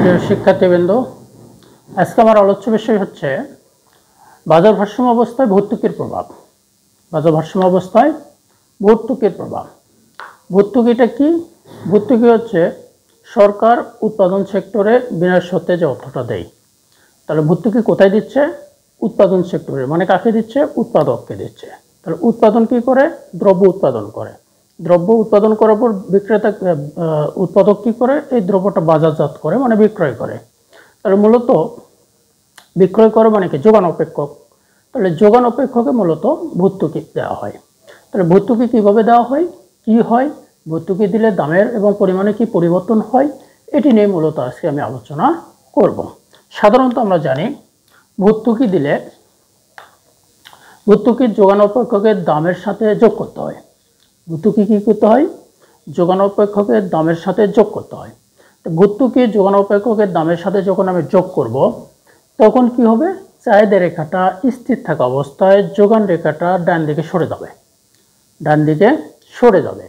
প্রিয় শিক্ষার্থীবৃন্দ, আজকে আমার আলোচ্য বিষয় হচ্ছে বাজার ভারসাম্য অবস্থায় ভর্তুকির প্রভাব। বাজার ভারসাম্য অবস্থায় ভর্তুকির প্রভাব। ভর্তুকিটা কি? ভর্তুকি হচ্ছে সরকার উৎপাদন সেক্টরে বিনা শর্তে যে অর্থটা দেয়। তাহলে ভর্তুকি কোথায় দিচ্ছে? উৎপাদন সেক্টরে, মানে কাকে দিচ্ছে? উৎপাদককে দিচ্ছে। তাহলে উৎপাদন কি করে? দ্রব্য উৎপাদন করে। দ্রব্য উৎপাদন করার পর বিক্রেতা উৎপাদক কি করে? এই দ্রব্যটা বাজারজাত করে, মানে বিক্রয় করে। তাহলে মূলত বিক্রয় করে মানে কি? যোগান অপেক্ষক। তাহলে যোগান অপেক্ষকে মূলত ভর্তুকি দেওয়া হয়। তাহলে ভর্তুকি কিভাবে দেওয়া হয়, কি হয়, ভর্তুকি দিলে দামের এবং পরিমাণে কি পরিবর্তন হয়, এটি নিয়ে মূলত আজকে আমি আলোচনা করব। সাধারণত আমরা জানি ভর্তুকি দিলে ভর্তুকির যোগান অপেক্ষকের দামের সাথে যোগ করতে হয়। ভর্তুকি কি করতে হয়? যোগান অপেক্ষকের দামের সাথে যোগ করতে হয়। ভর্তুকি যোগান অপেক্ষকের দামের সাথে যখন আমি যোগ করব, তখন কি হবে? চাহিদা রেখাটা স্থির থাকা অবস্থায় যোগান রেখাটা ডান দিকে সরে যাবে। ডান দিকে সরে যাবে।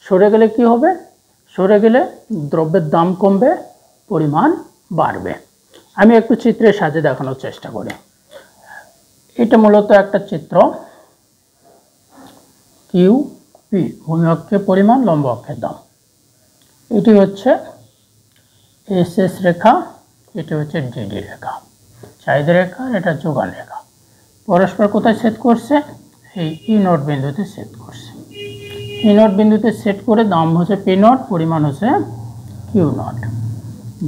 সরে গেলে কি হবে? সরে গেলে দ্রব্যের দাম কমবে, পরিমাণ বাড়বে। আমি একটু চিত্রের সাহায্যে দেখানোর চেষ্টা করি। এটা মূলত একটা চিত্র। কিউ পি, ভূমি অক্ষে পরিমাণ, লম্ব অক্ষের দাম। এটি হচ্ছে এস এস রেখা, এটি হচ্ছে ডিডি রেখা, চাহিদা রেখা, এটা যোগান রেখা। পরস্পর কোথায় ছেদ করছে? এই ই নট বিন্দুতে ছেদ করছে। ই নট বিন্দুতে সেট করে দাম হচ্ছে পি নট, পরিমাণ হচ্ছে কিউ নট।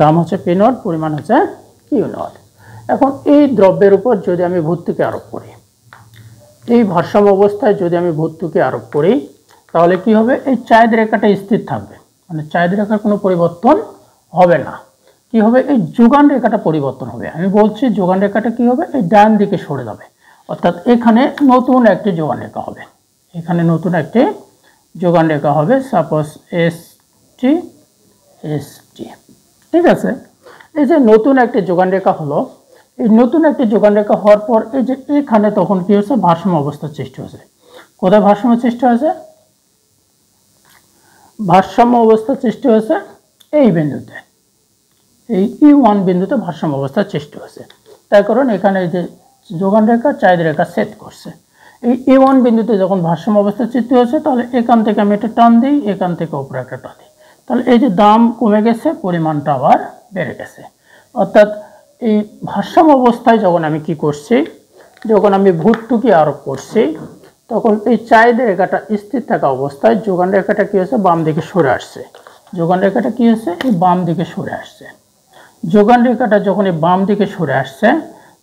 দাম হচ্ছে পি নট, পরিমাণ হচ্ছে কিউ নট। এখন এই দ্রব্যের উপর যদি আমি ভর্তুকি আরোপ করি, এই ভারসাম্য অবস্থায় যদি আমি ভর্তুকি আরোপ করি, তাহলে কি হবে? এই চাহিদা রেখাটা স্থির থাকবে, মানে চাহিদা রেখার কোনো পরিবর্তন হবে না। কি হবে? এই যোগান রেখাটা পরিবর্তন হবে। আমি বলছি যোগান রেখাটা কি হবে? এই ডান দিকে সরে যাবে, অর্থাৎ এখানে নতুন একটি যোগান রেখা হবে। এখানে নতুন একটি যোগান রেখা হবে, suppose S T S T. ঠিক আছে? এই যে নতুন একটি যোগান রেখা হলো, এই নতুন একটি যোগান রেখা হওয়ার পর এই যে এখানে তখন কি হচ্ছে? ভারসাম্য অবস্থার সৃষ্টি হয়েছে। কোথায় ভারসাম্য সৃষ্টি হয়েছে? ভারসাম্য অবস্থার সৃষ্টি হয়েছে এই বিন্দুতে, এই ই1 বিন্দুতে ভারসাম্য অবস্থার সৃষ্টি হয়েছে। তার কারণ এখানে এই যে যোগান রেখা চাহিদা রেখা ছেদ করছে। এই ই1 বিন্দুতে যখন ভারসাম্য অবস্থার সৃষ্টি হয়েছে, তাহলে এখান থেকে আমি একটা টান দিই, এখান থেকে উপরে একটা টান দিই, তাহলে এই যে দাম কমে গেছে, পরিমাণটা আবার বেড়ে গেছে। অর্থাৎ এই ভারসাম্য অবস্থায় যখন আমি কি করছি, যখন আমি ভর্তুকি আরোপ করছি, তখন এই চাহিদা রেখাটা স্থির থাকা অবস্থায় যোগান রেখাটা কি হচ্ছে? বাম দিকে সরে আসছে। যোগান রেখাটা কি হচ্ছে? এই বাম দিকে সরে আসছে। যোগান রেখাটা যখন এই বাম দিকে সরে আসছে,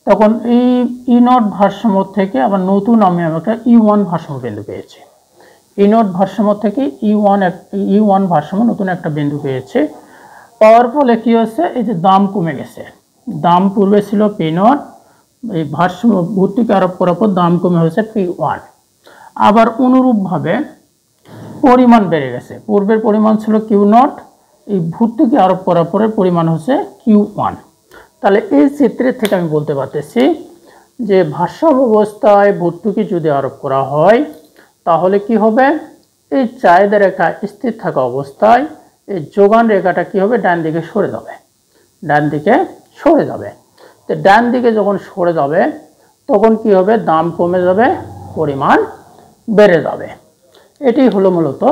তখন এই ই নট ভারসাম্য থেকে আবার নতুন আমি একটা ই1 ভারসাম্য বিন্দু পেয়েছি। ই নট ভারসাম্য থেকে ই1 ভারসাম্য নতুন একটা বিন্দু পেয়েছে। পাওয়ার ফলে কি হচ্ছে? এই যে দাম কমে গেছে। দাম পূর্বে ছিল পি নট, এই ভারসাম্য ভর্তুকি আরোপ করার পর দাম কমে হয়েছে পি1। আবার অনুরূপভাবে পরিমাণ বেড়ে গেছে। পূর্বের পরিমাণ ছিল কিউ নট, এই ভর্তুকি আরোপ করার পরে পরিমাণ হচ্ছে কিউ1। তাহলে এই চিত্রের থেকে আমি বলতে পারতেছি যে ভারসাম্য অবস্থায় ভর্তুকি যদি আরোপ করা হয়, তাহলে কি হবে? এই চাহিদা রেখা স্থির থাকা অবস্থায় এই যোগান রেখাটা কি হবে? ডান দিকে সরে যাবে। ডান দিকে সরে যাবে। তো ডান দিকে যখন সরে যাবে, তখন কি হবে? দাম কমে যাবে, পরিমাণ বেড়ে যাবে। এটি হলো মূলত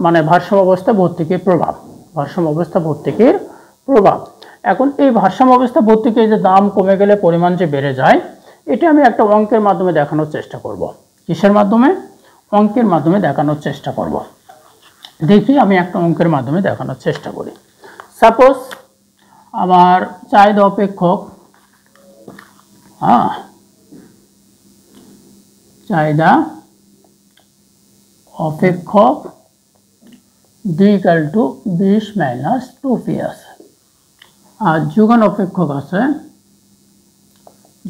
মানে ভারসাম্য অবস্থা ভর্তুকির প্রভাব। ভারসাম্য অবস্থা ভর্তুকির প্রভাব। এখন এই ভারসাম্য অবস্থা ভর্তুকির যে দাম কমে গেলে পরিমাণ যে বেড়ে যায়, এটা আমি একটা অঙ্কের মাধ্যমে দেখানোর চেষ্টা করব। কিসের মাধ্যমে? অঙ্কের মাধ্যমে দেখানোর চেষ্টা করব। দেখি আমি একটা অঙ্কের মাধ্যমে দেখানোর চেষ্টা করি। সাপোজ আমার চাহিদা অপেক্ষক, চাহিদা অপেক্ষক D equal to 20 minus 2p আছে, আর যোগান অপেক্ষক আছে,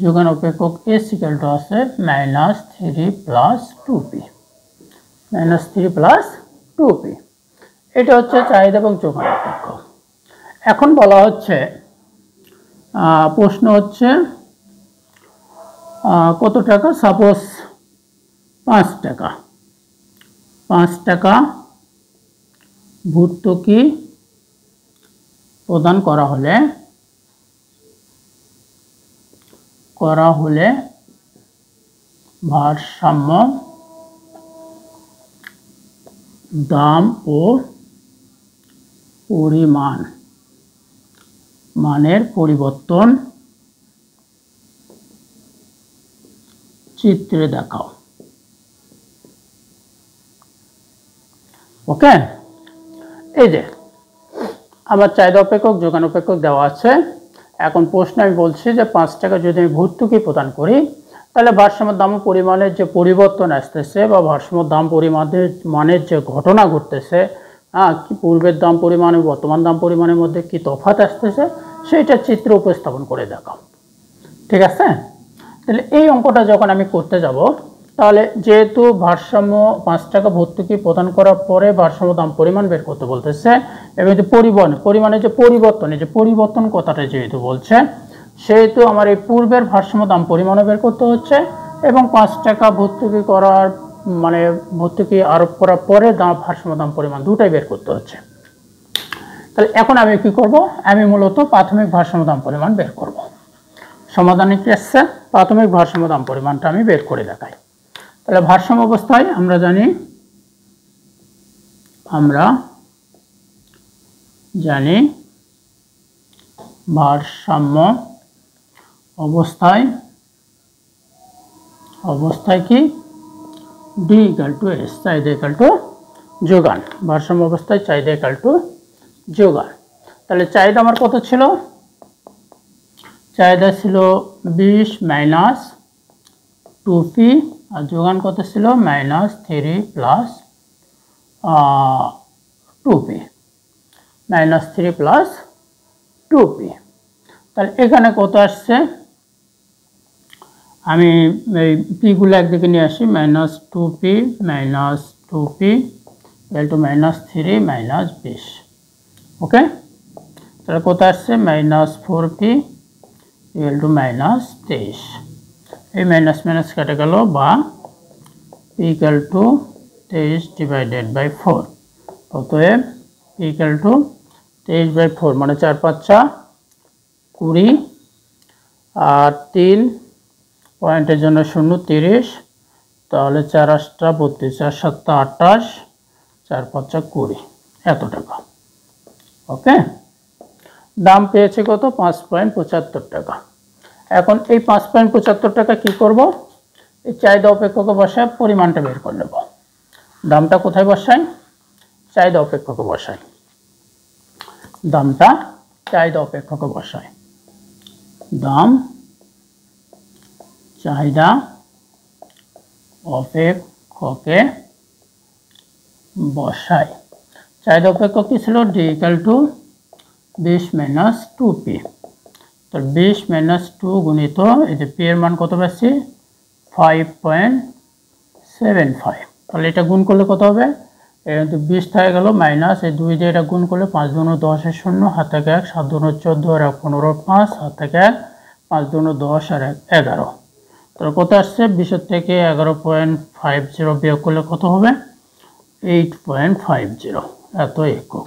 যোগান অপেক্ষক এস ইকুয়াল টু আছে -3 প্লাস 2p, -3 প্লাস 2p। এটা হচ্ছে চাহিদা এবং যোগান অপেক্ষক। এখন বলা হচ্ছে, প্রশ্ন হচ্ছে কত টাকা? সাপোজ 5 টাকা। 5 টাকা ভর্তুকি প্রদান করা হলে ভারসাম্য দাম ও মানের পরিবর্তন চিত্রে দেখাও। ওকে, এই যে আমার চাহিদা অপেক্ষক যোগান অপেক্ষক দেওয়া আছে। এখন প্রশ্ন আমি বলছি যে 5 টাকা যদি আমি ভর্তুকি প্রদান করি তাহলে ভারসাম্য দাম ও পরিমাণের যে পরিবর্তন আসতেছে বা ভারসাম্য দাম মানের যে ঘটনা ঘটতেছে, কি পূর্বের দাম পরিমাণ এবং বর্তমান দাম পরিমাণের মধ্যে কি তফাৎ আসতেছে সেইটা চিত্র উপস্থাপন করে দেখাও। ঠিক আছে, তাহলে এই অঙ্কটা যখন আমি করতে যাব তাহলে যেহেতু ভারসাম্য 5 টাকা ভর্তুকি প্রদান করার পরে ভারসাম্য দাম পরিমাণ বের করতে বলতেছে এবং যে পরিমাণের যে পরিবর্তন কথাটা যেহেতু বলছে সেহেতু আমার এই পূর্বের ভারসাম্য দাম পরিমাণও বের করতে হচ্ছে এবং 5 টাকা ভর্তুকি আরোপ করার পরে ভারসাম্য দাম পরিমাণ দুটাই বের করতে হচ্ছে। তাহলে এখন আমি কি করব, আমি মূলত প্রাথমিক ভারসাম্য দাম পরিমাণ বের করব। সমাধানে কি আসছে, প্রাথমিক ভারসাম্য দাম পরিমাণটা আমি বের করে দেখাই। তাহলে ভারসাম্য অবস্থায় আমরা জানি ভারসাম্য অবস্থায় কি D = S, চাহিদা = যোগান। ভারসাম্য অবস্থায় চাহিদা = যোগান। তাহলে চাহিদা আমার কত ছিল, চাহিদা ছিল 20 - 2p আর যোগান কত ছিল -3 + 2p, -3 + 2p। তাহলে এখানে কত আসছে, আমি এই পিগুলো একদিকে নিয়ে আসি, -2p = -3 - 20। ওকে, তাহলে কত আসছে -4p = -23। এই মাইনাস কেটে গেল বা p = 23/4। অতএব p = 23/4 মানে 4 × 5 = 20 আর 3 পয়েন্টের জন্য 0 30, তাহলে 4 × 8 = 32, 4 × 7 = 28, 4 × 5 = 20, এত টাকা। ওকে, দাম পেয়েছে কত, 5.75 টাকা। এখন এই 5.75 টাকা কি করব, এই চাহিদা অপেক্ষকে বসায় পরিমাণটা বের করে নেব। দামটা কোথায় বসাই, চাহিদা অপেক্ষকে বসাই, দামটা চাহিদা অপেক্ষকে বসাই, দাম চাহিদা অপেক্ষকে বসাই। চাহিদা অপেক্ষক কি ছিল, D = 20 - 2p। তো 20 - 2 গুণিত এই যে p এর মান কত পাচ্ছি 5.75। তাহলে এটা গুণ করলে কত হবে, এটা 20 থেকে গেল মাইনাস এই 2 দিয়ে এটা গুণ করলে 5 × 10 = 0, হাত থেকে 1, 7 × 14 আর 15 5, হাত থেকে 1, 5 × 10 আর 11। তাহলে কত আসছে, 20 থেকে 11.50 বিয়োগ করলে কত হবে 8.50, এত একক।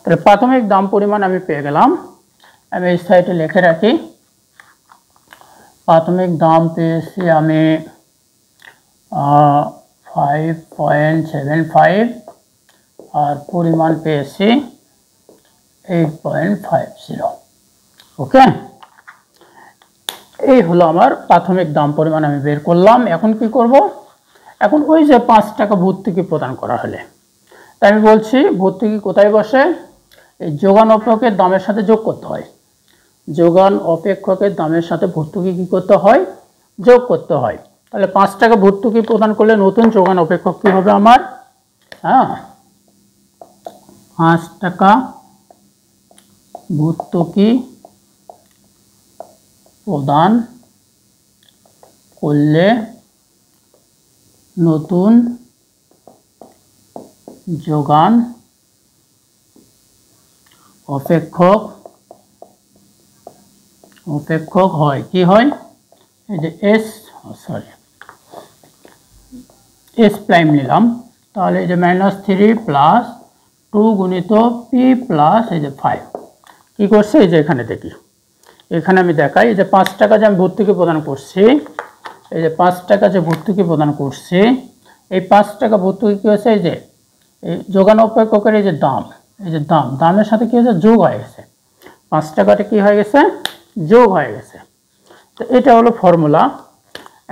তাহলে প্রাথমিক দাম পরিমাণ আমি পেয়ে গেলাম। আমি এই সাইডে লিখে রাখি, প্রাথমিক দাম পেয়েছি আমি 5.75 আর পরিমাণ পেয়েছি 8.50। ওকে, এই হলো আমার প্রাথমিক দাম পরিমাণ আমি বের করলাম। এখন কি করব, এখন ওই যে 5 টাকা ভর্তুকি প্রদান করা হলে, তাই আমি বলছি ভর্তুকি কোথায় বসে, এই যোগান অপেক্ষকের দামের সাথে যোগ করতে হয়। যোগান অপেক্ষকের দামের সাথে ভর্তুকি কি করতে হয়, যোগ করতে হয়। তাহলে 5 টাকা ভর্তুকি প্রদান করলে নতুন যোগান অপেক্ষক কি হবে আমার, 5 টাকা ভর্তুকি প্রদান করলে নতুন যোগান অপেক্ষক হয়, কি হয়, এই যে S প্রাইম নিলাম, তাহলে এই যে -3 + 2 গুণিত পি প্লাস এই যে 5 কি করছে এই যে এখানে দেখি এখানে আমি দেখাই এই যে 5 টাকা যে আমি ভর্তুকি প্রদান করছি এই যে 5 টাকা যে ভর্তুকি প্রদান করছি এই 5 টাকা ভর্তুকি কি হয়েছে এই যে এই যোগান অপেক্ষকের এই যে দামের সাথে কি হয়েছে যোগ হয়ে গেছে 5 টাকাটা কি হয়ে গেছে যোগ হয়ে গেছে তো এটা হলো ফর্মুলা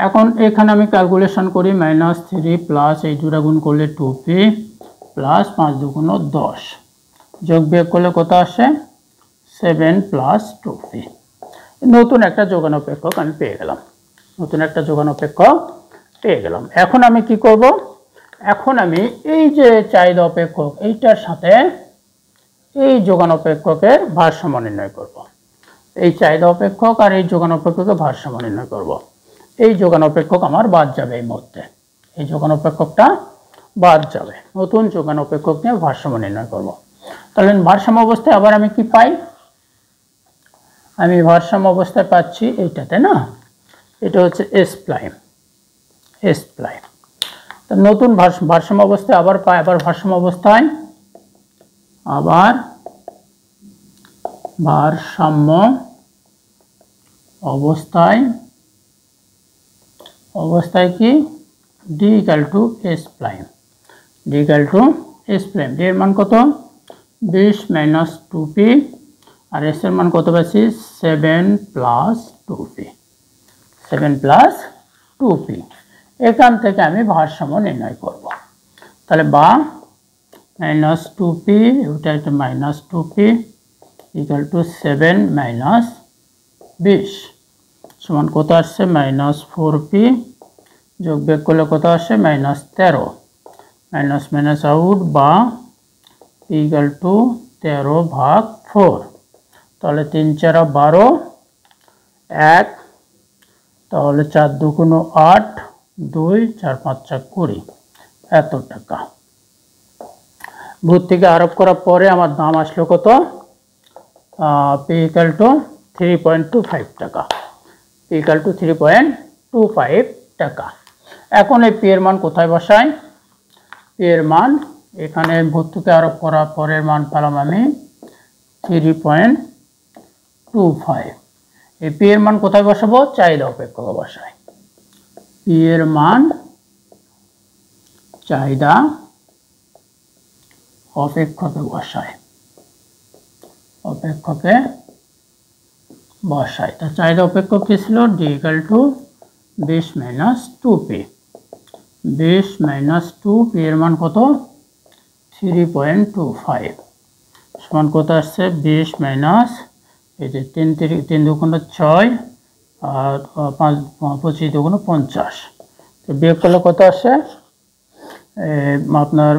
এখন এখানে আমি ক্যালকুলেশন করি -3 প্লাস এই দুটা গুণ করলে 2p প্লাস 5 দুগুণ 10 যোগ বিয়োগ করলে কত আসে 7 প্লাস 2p নতুন একটা যোগান অপেক্ষক আমি পেয়ে গেলাম এখন আমি কি করব এখন আমি এই যে চাহিদা অপেক্ষক এইটার সাথে এই যোগান অপেক্ষকের ভারসাম্য নির্ণয় করব এই চাহিদা অপেক্ষক আর এই যোগান অপেক্ষকের ভারসাম্য নির্ণয় করব এই যোগান অপেক্ষক আমার বাদ যাবে এই মধ্যে এই যোগান অপেক্ষকটা বাদ যাবে নতুন যোগান অপেক্ষক নিয়ে ভারসাম্য নির্ণয় করব তাহলে ভারসাম্য অবস্থায় আবার আমি কি পাই আমি ভারসাম্য অবস্থায় পাচ্ছি এইটাতে না এটা হচ্ছে s প্রাইম তো নতুন ভারসাম্য অবস্থায় আবার পাই আবার ভারসাম্য অবস্থায় কি d = s প্রাইম d এর মান কত 20 মাইনাস 2p আর s এর মান কত পাচ্ছি 7 প্লাস 2p এখান থেকে আমি ভারসাম্য নির্ণয় করব তাহলে বা -2p এটা একটা -2p = 7 মাইনাস 20 সমান কত আসছে -4p যোগ বিয়োগ করলে কত আসে -13 মাইনাস মাইনাস আউট বা p = 13/4 তাহলে 3 4 12 1 তাহলে 4 দুগুণ 8 2 4 5 4 20 এত টাকা ভর্তুকি আরোপ করার পরে আমার দাম আসলো কত p = 3.25 টাকা p = 3.25 টাকা এখন এই p এর মান কোথায় বসাই p এর মান এখানে ভর্তুকি আরোপ করার পরের মান পেলাম আমি 3.25 এই p এর মান কোথায় বসাবো চাহিদা অপেক্ষকে বসাই p এর মান চাহিদা অপেক্ষকে বসাই তা চাহিদা অপেক্ষক কি ছিল d = 20 minus 2p 20 minus 2p এর মান কত 3.25 সমান কত আসছে 20 মাইনাস এই যে 3 দুগুণ 6 আর 5 25 দুগুণ 50 তো বিয়োগ করলে কত আসে আপনার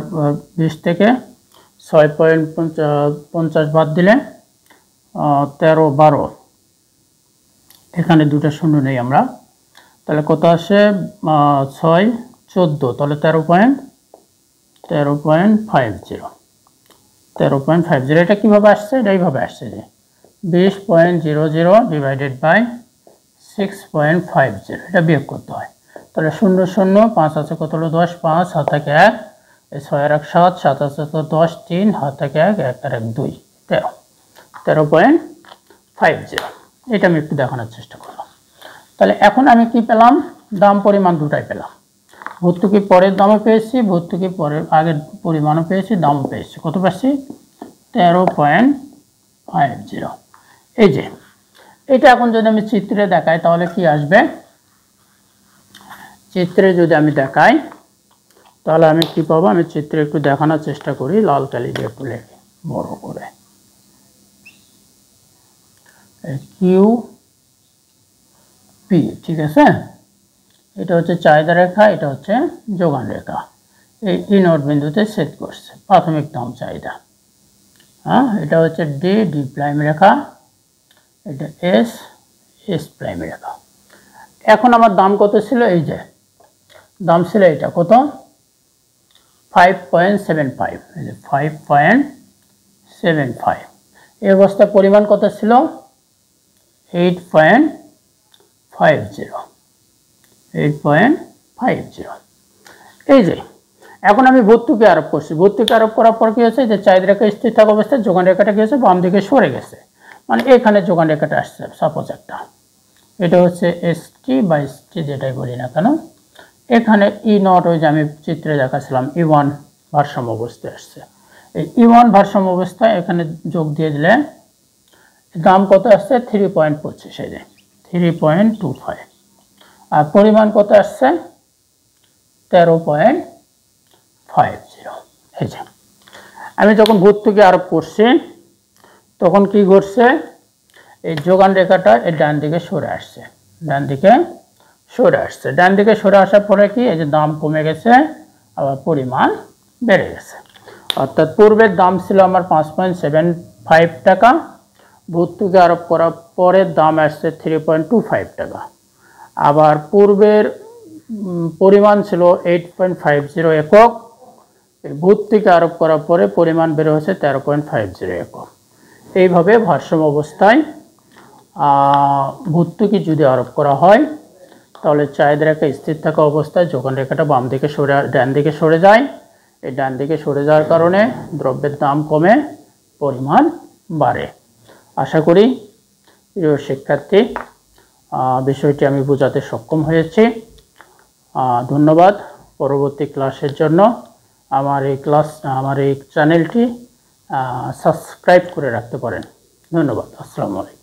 20 থেকে 6.50 বাদ দিলে 13 12 এখানে দুটো শূন্য নেই আমরা তাহলে কত আসে 6 14 তাহলে 13.50 এটা কিভাবে আসছে এটা এইভাবে আসছে যে 20.00 ডিভাইডেড বাই 6.50 এটা বিয়োগ করতে হয় তাহলে 0 0 5 আছে কত হলো 10 5 হাত থেকে 1 এই 6 আর 1 7 7 আছে তো 10 3 হাত থেকে 1 1 আর 1 2 13.50 এটা আমি একটু দেখানোর চেষ্টা করলাম তাহলে এখন আমি কি পেলাম দাম পরিমাণ দুটাই পেলাম ভর্তুকি পরের দামও পেয়েছি ভর্তুকি পরের আগের পরিমাণও পেয়েছি দামও পেয়েছি কত পাচ্ছি 13.50 এই যে এটা এখন যদি আমি চিত্রে দেখাই তাহলে কি আসবে চিত্রে যদি আমি দেখাই তাহলে আমি কি পাবো আমি চিত্রে একটু দেখানোর চেষ্টা করি লাল কালি দিয়ে একটু লিখে বড় করে কিউ পি ঠিক আছে এটা হচ্ছে চাহিদা রেখা এটা হচ্ছে যোগান রেখা এই ইনওয়ার্ড বিন্দুতে ছেদ করছে প্রাথমিক দাম চাহিদা হ্যাঁ এটা হচ্ছে ডি প্রাইম রেখা এটা এস প্রাইম রেখা এখন আমার দাম কত ছিল এই যে দাম ছিল এটা কত 5.75 এই যে 5.75 এই অবস্থায় পরিমাণ কত ছিল 8.50 এই যে এখন আমি ভর্তুকি আরোপ করছি। ভর্তুকি আরোপ করার পর কি হয়েছে, যে চাহিদা রেখা স্থির থাকা অবস্থায় যোগান রেখাটা কি হয়েছে, বাম দিকে সরে গেছে, মানে এখানে যোগান রেখাটা আসছে। সাপোজ একটা, এটা হচ্ছে এসটি বা এসটি যেটাই বলি না কেন, এখানে ই নট ওই যে আমি চিত্রে দেখাচ্ছিলাম E1 ভারসাম্য অবস্থায় আসছে। এই E1 ভারসাম্য অবস্থায় এখানে যোগ দিয়ে দিলে দাম কত আসছে, 3.25, এই যে 3.25, আর পরিমাণ কত আসছে 13.50। এই যে আমি যখন ভর্তুকি আরোপ করছি তখন কি ঘটছে, এই যোগান রেখাটা এই ডান দিকে সরে আসছে, ডান দিকে সরে আসছে। ডান দিকে সরে আসার পরে কি, এই যে দাম কমে গেছে, আবার পরিমাণ বেড়ে গেছে। অর্থাৎ পূর্বের দাম ছিল আমার 5.75 টাকা, ভর্তুকি আরোপ করার পরে দাম আসছে 3.25 টাকা। আবার পূর্বের পরিমাণ ছিল 8.50 একক, ভর্তুকি আরোপ করার পরে পরিমাণ বেড়ে হচ্ছে 13.50 একক। এইভাবে ভারসাম্য অবস্থায় ভর্তুকি যদি আরোপ করা হয় তাহলে চাহিদা রেখা স্থির থাকা অবস্থায় যোগান রেখাটা বাম দিকে সরে ডান দিকে সরে যায়। এই ডান দিকে সরে যাওয়ার কারণে দ্রব্যের দাম কমে, পরিমাণ বাড়ে। আশা করি প্রিয় শিক্ষার্থী বিষয়টি আমি বোঝাতে সক্ষম হয়েছি। ধন্যবাদ। পরবর্তী ক্লাসের জন্য আমার এই চ্যানেলটি সাবস্ক্রাইব করে রাখতে পারেন। ধন্যবাদ। আসসালামু আলাইকুম।